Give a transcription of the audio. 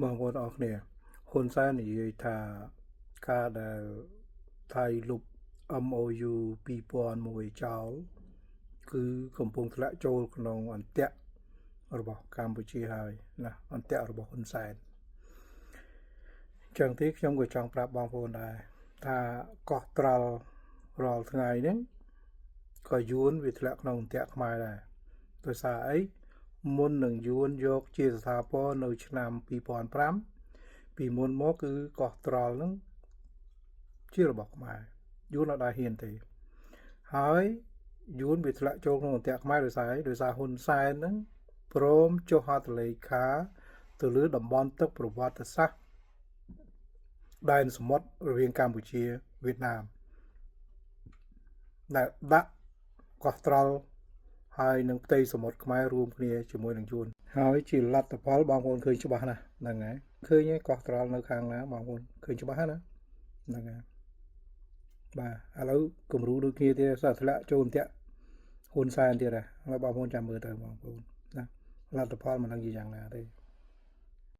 បងប្អូនអរគ្នាហ៊ុនសែននិយាយថាការដែលថៃលុប MOU 2001ចោលគឺកំពុងធ្លាក់ចូលក្នុងអន្ទាក់របស់កម្ពុជាហើយណាអន្ទាក់របស់ហ៊ុនសែនចឹងទេខ្ញុំក៏ចង់ប្រាប់បងប្អូនដែរថាកោះត្រល់រាល់ថ្ងៃហ្នឹងក៏យួនវាធ្លាក់ក្នុងអន្ទាក់ខ្មែរដែរដោយសារអីមុននឹងយួនយកជាស្ថាពរនៅឆ្នាំ2005ពីមុនមកគឺកោះត្រល់ហ្នឹងជារបស់ខ្មែរយួនអត់ដែរហ៊ានទេហើយយួនវាធ្លាក់ចូលក្នុងអន្ទាក់ខ្មែរដោយសារហ៊ុនសែនហ្នឹងព្រមចុះហត្ថលេខាទៅលើតំបន់ទឹកប្រវត្តិសាស្ត្រដែនសមុទ្ររវាងកម្ពុជាវៀតណាមដែលដាក់កោះត្រល់ហើយនឹងផ្ទៃសមុទ្រខ្មែររួមគ្នាជាមួយនឹងយួនហើយជាលទ្ធផលបងប្អូនឃើញច្បាស់ណាស់ហ្នឹងហើយឃើញឯកោះត្រល់នៅខាងណាបងប្អូនឃើញច្បាស់ណាហ្នឹងហើយបាទឥឡូវគំរូដូចគ្នាទៀតសាធ្លាក់ចូលអន្ទាក់ហ៊ុនសែនទៀតហើយបងប្អូនចាំមើលទៅបងប្អូនណាលទ្ធផលមិនដឹងជាយ៉ាងណាទេ